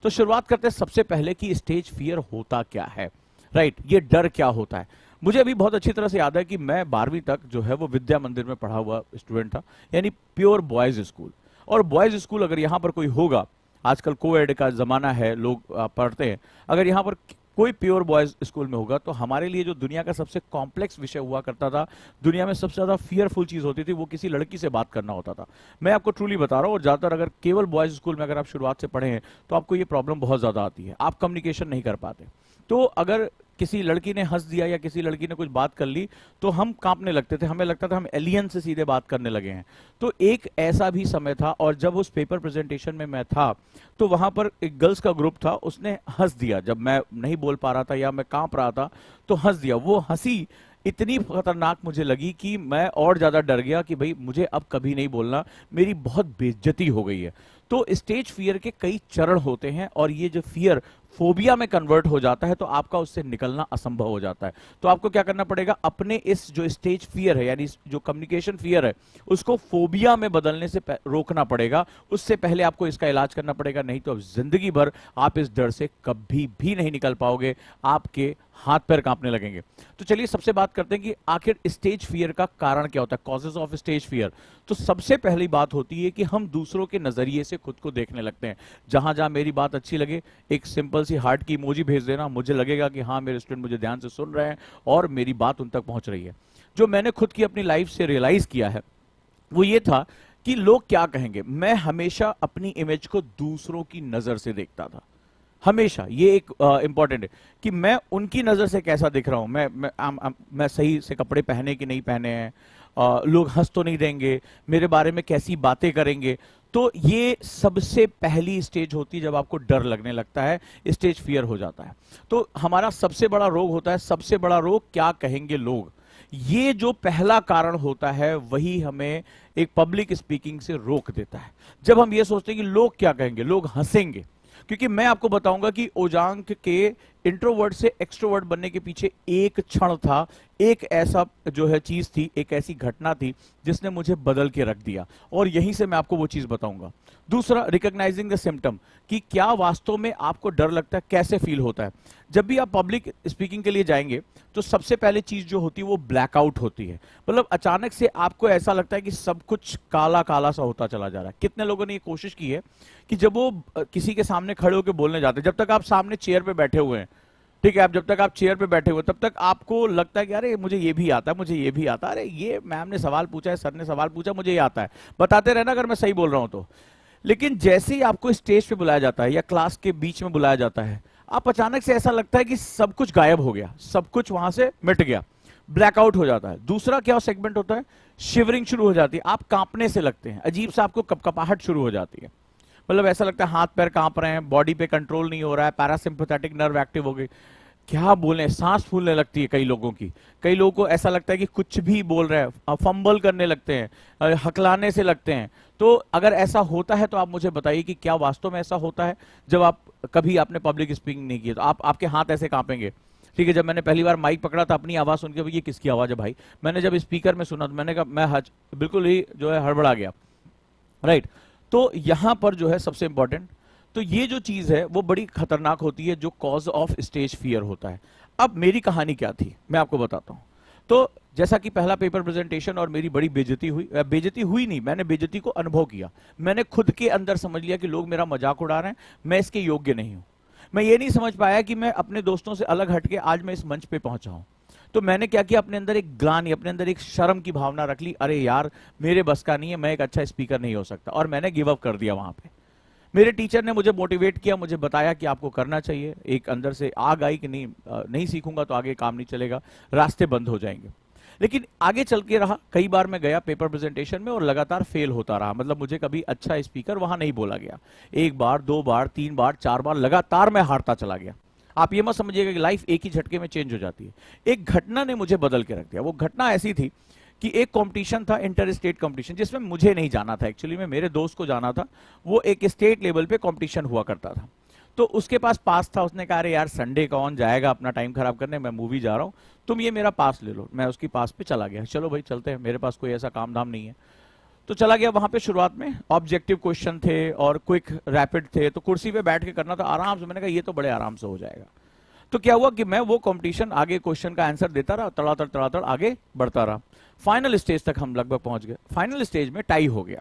तो शुरुआत करते हैं सबसे पहले कि स्टेज फियर होता क्या है, राइट? ये डर क्या होता है? मुझे अभी बहुत अच्छी तरह से याद है कि मैं 12वीं तक जो है वो विद्या मंदिर में पढ़ा हुआ स्टूडेंट था, यानी प्योर बॉयज स्कूल। और बॉयज स्कूल अगर यहाँ पर कोई होगा, आजकल कोएड का जमाना है, लोग पढ़ते हैं, अगर यहाँ पर कोई प्योर बॉयज स्कूल में होगा तो हमारे लिए जो दुनिया का सबसे कॉम्प्लेक्स विषय हुआ करता था, दुनिया में सबसे ज्यादा फियरफुल चीज होती थी, वो किसी लड़की से बात करना होता था। मैं आपको ट्रूली बता रहा हूँ, और ज्यादातर अगर केवल बॉयज स्कूल में अगर आप शुरुआत से पढ़े हैं तो आपको ये प्रॉब्लम बहुत ज्यादा आती है, आप कम्युनिकेशन नहीं कर पाते। तो अगर किसी लड़की ने हंस दिया या किसी लड़की ने कुछ बात कर ली तो हम कांपने लगते थे, हमें लगता था हम एलियन से सीधे बात करने लगे हैं। तो एक ऐसा भी समय था, और जब उस पेपर प्रेजेंटेशन में मैं था तो वहां पर एक गर्ल्स का ग्रुप था, उसने हंस दिया जब मैं नहीं बोल पा रहा था या मैं कांप रहा था, तो हंस दिया। वो हंसी इतनी खतरनाक मुझे लगी कि मैं और ज्यादा डर गया कि भाई मुझे अब कभी नहीं बोलना, मेरी बहुत बेइज्जती हो गई है। तो स्टेज फियर के कई चरण होते हैं, और ये जो फियर फोबिया में कन्वर्ट हो जाता है तो आपका उससे निकलना असंभव हो जाता है। तो आपको क्या करना पड़ेगा, अपने इस जो स्टेज फियर है, यानी जो कम्युनिकेशन फियर है, उसको फोबिया में बदलने से रोकना पड़ेगा। उससे पहले आपको इसका इलाज करना पड़ेगा, नहीं तो अब जिंदगी भर आप इस डर से कभी भी नहीं निकल पाओगे, आपके हाथ पैर कांपने लगेंगे। तो चलिए सबसे बात करते हैं कि आखिर स्टेज फियर का कारण क्या होता है, कॉजेज ऑफ स्टेज फियर। तो सबसे पहली बात होती है कि हम दूसरों के नजरिए से खुद को देखने लगते हैं। जहां जहां मेरी बात अच्छी लगे, एक सिंपल सी हार्ट की इमोजी भेज देना, मुझे लगेगा कि हाँ मेरे स्टूडेंट मुझे ध्यान से सुन रहे हैं और मेरी बात उन तक पहुंच रही है। जो मैंने खुद की अपनी लाइफ से रियलाइज किया है वो ये था कि लोग क्या कहेंगे। मैं हमेशा अपनी इमेज को दूसरों की नजर से देखता था, हमेशा। ये एक इंपॉर्टेंट है कि मैं उनकी नजर से कैसा दिख रहा हूं, मैं सही से कपड़े पहने कि नहीं पहने हैं, लोग हंस तो नहीं देंगे, मेरे बारे में कैसी बातें करेंगे। तो ये सबसे पहली स्टेज होती है जब आपको डर लगने लगता है, स्टेज फियर हो जाता है। तो हमारा सबसे बड़ा रोग होता है, सबसे बड़ा रोग क्या कहेंगे लोग। ये जो पहला कारण होता है वही हमें एक पब्लिक स्पीकिंग से रोक देता है। जब हम ये सोचते हैं कि लोग क्या कहेंगे, लोग हंसेंगे। क्योंकि मैं आपको बताऊंगा कि ओजांक के इंट्रोवर्ट से एक्सट्रोवर्ट बनने के पीछे एक क्षण था, एक ऐसा जो है चीज थी, एक ऐसी घटना थी जिसने मुझे बदल के रख दिया, और यहीं से मैं आपको वो चीज बताऊंगा। दूसरा, रिकॉग्नाइजिंग द सिम्टम, कि क्या वास्तव में आपको डर लगता है, कैसे फील होता है। जब भी आप पब्लिक स्पीकिंग के लिए जाएंगे तो सबसे पहले चीज जो होती है वो ब्लैकआउट होती है। मतलब अचानक से आपको ऐसा लगता है कि सब कुछ काला काला सा होता चला जा रहा है। कितने लोगों ने ये कोशिश की है कि जब वो किसी के सामने खड़े होकर बोलने जाते हैं, जब तक आप सामने चेयर पे बैठे हुए हैं, ठीक है, आप जब तक आप चेयर पे बैठे हुए तब तक आपको लगता है कि अरे मुझे ये भी आता है, मुझे ये भी आता है, अरे ये मैम ने सवाल पूछा है, सर ने सवाल पूछा, मुझे ये आता है, बताते रहना अगर मैं सही बोल रहा हूं तो। लेकिन जैसे ही आपको स्टेज पे बुलाया जाता है या क्लास के बीच में बुलाया जाता है, आप अचानक से ऐसा लगता है कि सब कुछ गायब हो गया, सब कुछ वहां से मिट गया, ब्लैकआउट हो जाता है। दूसरा क्या सेगमेंट होता है, शिवरिंग शुरू हो जाती है, आप कांपने से लगते हैं, अजीब सा आपको कपकपाहट शुरू हो जाती है। मतलब ऐसा लगता है हाथ पैर कांप रहे हैं, बॉडी पे कंट्रोल नहीं हो रहा है, पैरासिम्पैथेटिक नर्व एक्टिव हो गई, क्या बोले, सांस फूलने लगती है कई लोगों की। कई लोगों को ऐसा लगता है कि कुछ भी बोल रहे हैं, फंबल करने लगते हैं, हकलाने से लगते हैं। तो अगर ऐसा होता है तो आप मुझे बताइए कि क्या वास्तव में ऐसा होता है। जब आप कभी आपने पब्लिक स्पीकिंग नहीं की तो आपके हाथ ऐसे कांपेंगे। ठीक है, जब मैंने पहली बार माइक पकड़ा था, अपनी आवाज सुन के ये किसकी आवाज है भाई, मैंने जब स्पीकर में सुना तो मैंने कहा मैं बिल्कुल ही जो है हड़बड़ा गया, राइट। तो यहां पर जो है सबसे इंपॉर्टेंट, तो ये जो चीज है वो बड़ी खतरनाक होती है, जो कॉज ऑफ स्टेज फियर होता है। अब मेरी कहानी क्या थी मैं आपको बताता हूं। तो जैसा कि पहला पेपर प्रेजेंटेशन और मेरी बड़ी बेइज्जती हुई, बेइज्जती हुई नहीं, मैंने बेइज्जती को अनुभव किया। मैंने खुद के अंदर समझ लिया कि लोग मेरा मजाक उड़ा रहे हैं, मैं इसके योग्य नहीं हूं। मैं ये नहीं समझ पाया कि मैं अपने दोस्तों से अलग हटके आज मैं इस मंच पे पहुंचा हूं। तो मैंने क्या किया, अपने अंदर एक ग्लानि, अपने अंदर एक शर्म की भावना रख ली, अरे यार मेरे बस का नहीं है, मैं एक अच्छा स्पीकर नहीं हो सकता, और मैंने गिव अप कर दिया वहां पे। मेरे टीचर ने मुझे मोटिवेट किया, मुझे बताया कि आपको करना चाहिए, एक अंदर से आग आई कि नहीं, नहीं सीखूंगा तो आगे काम नहीं चलेगा, रास्ते बंद हो जाएंगे। लेकिन आगे चल के रहा, कई बार मैं गया पेपर प्रेजेंटेशन में और लगातार फेल होता रहा। मतलब मुझे कभी अच्छा स्पीकर वहां नहीं बोला गया, एक बार, दो बार, तीन बार, चार बार लगातार मैं हारता चला गया। आप ये मत समझिएगा कि लाइफ एक ही झटके में चेंज हो जाती है। एक घटना ने मुझे बदल के रख दिया। वो घटना ऐसी थी कि एक कंपटीशन था, इंटर स्टेट कंपटीशन, जिसमें मुझे नहीं जाना था, एक्चुअली में मेरे दोस्त को जाना था। वो एक स्टेट लेवल पे कंपटीशन हुआ करता था। तो उसके पास पास था, उसने कहा अरे यार संडे कौन जाएगा अपना टाइम खराब करने, मैं मूवी जा रहा हूं, तुम ये मेरा पास ले लो। मैं उसकी पास पे चला गया, चलो भाई चलते हैं, मेरे पास कोई ऐसा काम धाम नहीं है। तो चला गया वहां पे। शुरुआत में ऑब्जेक्टिव क्वेश्चन थे और क्विक रैपिड थे, तो कुर्सी पे बैठ के करना था आराम से। मैंने कहा ये तो बड़े आराम से हो जाएगा। तो क्या हुआ कि मैं वो कंपटीशन आगे क्वेश्चन का आंसर देता रहा, तड़ातड़ आगे बढ़ता रहा। फाइनल स्टेज तक हम लगभग पहुंच गए। फाइनल स्टेज में टाई हो गया,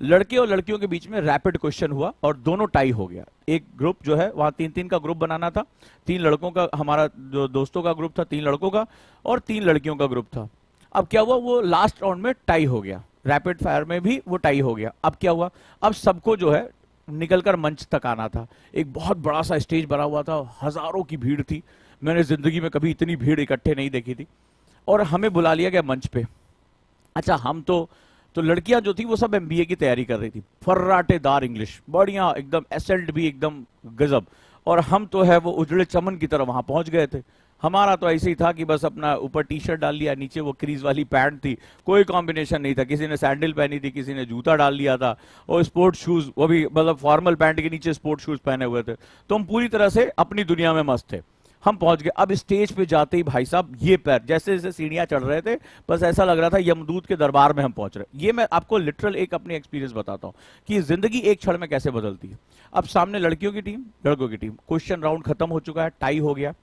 लड़के और लड़कियों के बीच में रैपिड क्वेश्चन हुआ और दोनों टाई हो गया। एक ग्रुप जो है वहां 3-3 का ग्रुप बनाना था, 3 लड़कों का, हमारा जो दोस्तों का ग्रुप था 3 लड़कों का, और 3 लड़कियों का ग्रुप था। अब क्या हुआ, वो लास्ट राउंड में टाई हो गया, रैपिड फायर में भी वो टाई हो गया। अब क्या हुआ, अब सबको जो है निकलकर मंच तक आना था। एक बहुत बड़ा सा स्टेज बना हुआ था, हजारों की भीड़ थी, मैंने जिंदगी में कभी इतनी भीड़ इकट्ठे नहीं देखी थी। और हमें बुला लिया गया मंच पे। अच्छा, हम तो लड़कियां जो थी वो सब एमबीए की तैयारी कर रही थी, फर्राटेदार इंग्लिश, बढ़िया एकदम, एसेंट भी एकदम गजब। और हम तो है वो उजड़े चमन की तरह वहां पहुंच गए थे। हमारा तो ऐसे ही था कि बस अपना ऊपर टी शर्ट डाल लिया, नीचे वो क्रीज वाली पैंट थी, कोई कॉम्बिनेशन नहीं था। किसी ने सैंडल पहनी थी, किसी ने जूता डाल लिया था, और स्पोर्ट्स शूज, वो भी मतलब फॉर्मल पैंट के नीचे स्पोर्ट्स शूज पहने हुए थे। तो हम पूरी तरह से अपनी दुनिया में मस्त थे। हम पहुंच गए। अब स्टेज पे जाते ही भाई साहब ये पैर जैसे जैसे सीढ़ियां चढ़ रहे थे, बस ऐसा लग रहा था यमदूत के दरबार में हम पहुंच रहे। ये मैं आपको लिटरल एक अपनी एक्सपीरियंस बताता हूं कि जिंदगी एक क्षण में कैसे बदलती है। अब सामने लड़कियों की टीम, लड़कों की टीम, क्वेश्चन राउंड खत्म हो चुका है, टाई हो गया।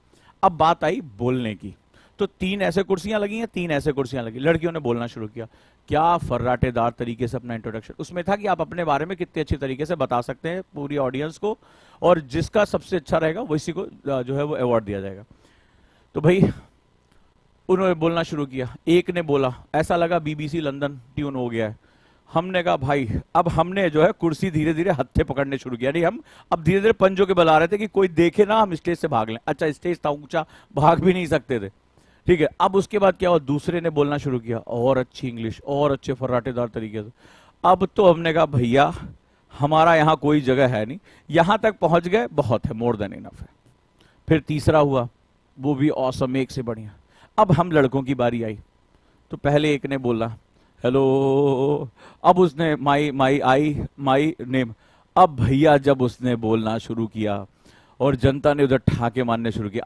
अब बात आई बोलने की। तो 3 ऐसे कुर्सियां लगी हैं, 3 ऐसे कुर्सियां लगी। लड़कियों ने बोलना शुरू किया, क्या फर्राटेदार तरीके से अपना इंट्रोडक्शन। उसमें था कि आप अपने बारे में कितने अच्छे तरीके से बता सकते हैं पूरी ऑडियंस को, और जिसका सबसे अच्छा रहेगा वैसी को जो है वो अवार्ड दिया जाएगा। तो भाई उन्होंने बोलना शुरू किया। एक ने बोला, ऐसा लगा बीबीसी लंदन ट्यून हो गया है। हमने कहा भाई, अब हमने जो है कुर्सी धीरे धीरे हत्थे पकड़ने शुरू किया। नहीं, हम अब धीरे धीरे पंजों के बल आ रहे थे कि कोई देखे ना, हम स्टेज से भाग लें। अच्छा, स्टेज था ऊंचा, भाग भी नहीं सकते थे। ठीक है, अब उसके बाद क्या हुआ, दूसरे ने बोलना शुरू किया, और अच्छी इंग्लिश, और अच्छे फर्राटेदार तरीके से। अब तो हमने कहा भैया हमारा यहाँ कोई जगह है नहीं, यहां तक पहुंच गए, बहुत है, मोर देन इनफ है। फिर तीसरा हुआ, वो भी ऑसम, एक से बढ़िया। अब हम लड़कों की बारी आई। तो पहले एक ने बोला हेलो, अब उसने माई नेम। अब भैया जब उसने बोलना शुरू किया और जनता ने उधर ठाके मारने शुरू किया,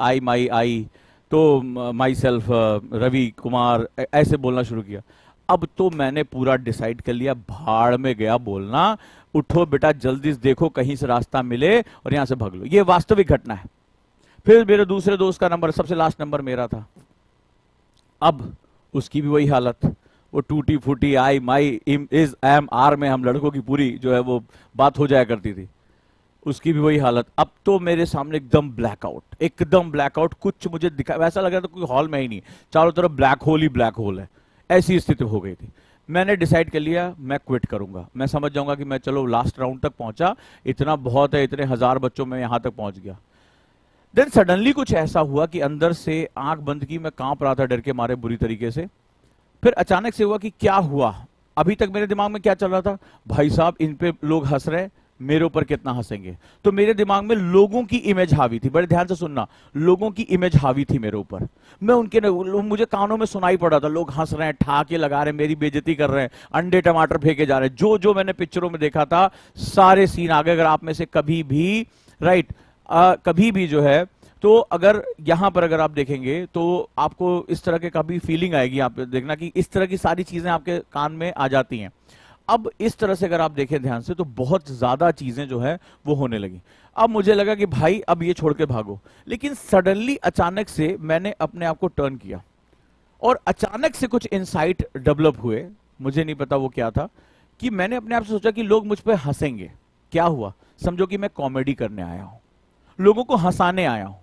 आई, तो माई सेल्फ रवि कुमार, ऐसे बोलना शुरू किया। अब तो मैंने पूरा डिसाइड कर लिया, भाड़ में गया बोलना, उठो बेटा जल्दी से देखो कहीं से रास्ता मिले और यहां से भाग लो। ये वास्तविक घटना है। फिर मेरे दूसरे दोस्त का नंबर, सबसे लास्ट नंबर मेरा था। अब उसकी भी वही हालत, वो टूटी फूटी आई माई इज एम आर में हम लड़कों की पूरी जो है वो बात हो जाया करती थी, उसकी भी वही हालत। अब तो मेरे सामने एकदम ब्लैकआउट, कुछ मुझे दिखा, वैसा लग रहा था कोई हॉल में ही नहीं, चारों तरफ ब्लैक होल है। ऐसी स्थिति हो गई थी। मैंने डिसाइड कर लिया मैं क्विट करूंगा, मैं समझ जाऊंगा कि मैं चलो लास्ट राउंड तक पहुंचा, इतना बहुत है, इतने हजार बच्चों में यहां तक पहुंच गया। देन सडनली कुछ ऐसा हुआ कि अंदर से आंख बंद की, मैं कांप रहा था डर के मारे बुरी तरीके से। फिर अचानक से हुआ कि क्या हुआ, अभी तक मेरे दिमाग में क्या चल रहा था, भाई साहब इन पे लोग हंस रहे हैं, मेरे ऊपर कितना हंसेंगे। तो मेरे दिमाग में लोगों की इमेज हावी थी, बड़े ध्यान से सुनना, लोगों की इमेज हावी थी मेरे ऊपर। मैं उनके मुझे कानों में सुनाई पड़ा था, लोग हंस रहे हैं, ठाके लगा रहे हैं, मेरी बेइज्जती कर रहे हैं, अंडे टमाटर फेंके जा रहे हैं, जो जो मैंने पिक्चरों में देखा था सारे सीन आ गए। अगर आप में से कभी भी कभी भी जो है, तो अगर यहां पर अगर आप देखेंगे तो आपको इस तरह के कभी फीलिंग आएगी, आप देखना कि इस तरह की सारी चीजें आपके कान में आ जाती हैं। अब इस तरह से अगर आप देखें ध्यान से, तो बहुत ज्यादा चीजें जो है वो होने लगी। अब मुझे लगा कि भाई अब ये छोड़ के भागो, लेकिन सडनली अचानक से मैंने अपने आप को टर्न किया और अचानक से कुछ इंसाइट डेवलप हुए, मुझे नहीं पता वो क्या था, कि मैंने अपने आप से सोचा कि लोग मुझ पर हंसेंगे। क्या हुआ, समझो कि मैं कॉमेडी करने आया हूं, लोगों को हंसाने आया हूं,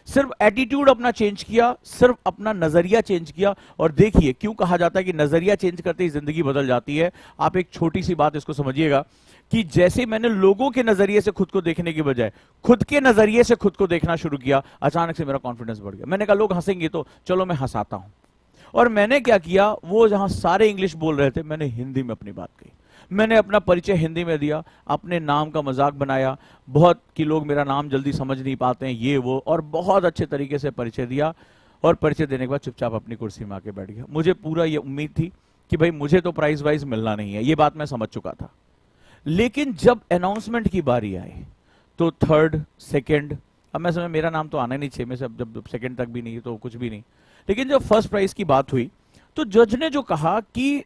सिर्फ एटीट्यूड अपना चेंज किया, सिर्फ अपना नजरिया चेंज किया। और देखिए क्यों कहा जाता है कि नजरिया चेंज करते ही जिंदगी बदल जाती है। आप एक छोटी सी बात इसको समझिएगा कि जैसे मैंने लोगों के नजरिए से खुद को देखने की बजाय खुद के नजरिए से खुद को देखना शुरू किया, अचानक से मेरा कॉन्फिडेंस बढ़ गया। मैंने कहा लोग हंसेंगे तो चलो मैं हंसाता हूं। और मैंने क्या किया, वो जहां सारे इंग्लिश बोल रहे थे मैंने हिंदी में अपनी बात कही, मैंने अपना परिचय हिंदी में दिया, अपने नाम का मजाक बनाया, बहुत कि लोग मेरा नाम जल्दी समझ नहीं पाते हैं ये वो, और बहुत अच्छे तरीके से परिचय दिया। और परिचय देने के बाद चुपचाप अपनी कुर्सी में आके बैठ गया। मुझे पूरा ये उम्मीद थी कि भाई मुझे तो प्राइज वाइज मिलना नहीं है, ये बात मैं समझ चुका था। लेकिन जब अनाउंसमेंट की बारी आई तो थर्ड सेकेंड, अब मैं समझ मेरा नाम तो आना ही नहीं, 6 में से जब सेकेंड तक भी नहीं तो कुछ भी नहीं। लेकिन जब फर्स्ट प्राइज की बात हुई तो जज ने जो कहा कि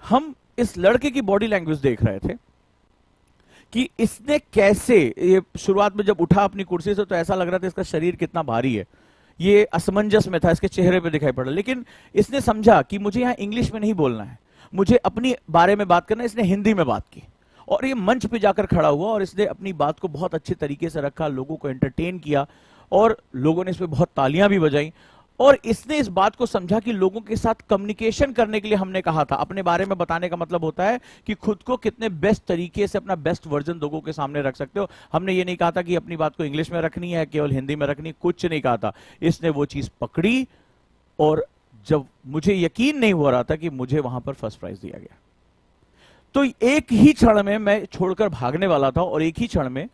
हम इस लड़के की बॉडी लैंग्वेज देख रहे थे कि इसने कैसे, ये शुरुआत में जब उठा अपनी कुर्सी से तो ऐसा लग रहा था इसका शरीर कितना भारी है, ये असमंजस में था, इसके चेहरे पे दिखाई पड़ा। लेकिन इसने समझा कि मुझे यहां इंग्लिश में नहीं बोलना है, मुझे अपनी बारे में बात करना है। इसने हिंदी में बात की और ये मंच पे जाकर खड़ा हुआ और इसने अपनी बात को बहुत अच्छे तरीके से रखा, लोगों को एंटरटेन किया और लोगों ने इस पे बहुत तालियां भी बजाई। और इसने इस बात को समझा कि लोगों के साथ कम्युनिकेशन करने के लिए हमने कहा था, अपने बारे में बताने का मतलब होता है कि खुद को कितने बेस्ट तरीके से अपना बेस्ट वर्जन लोगों के सामने रख सकते हो। हमने ये नहीं कहा था कि अपनी बात को इंग्लिश में रखनी है, केवल हिंदी में रखनी, कुछ नहीं कहा था। इसने वो चीज पकड़ी और जब मुझे यकीन नहीं हो रहा था कि मुझे वहां पर फर्स्ट प्राइज दिया गया, तो एक ही क्षण में मैं छोड़कर भागने वाला था और एक ही क्षण में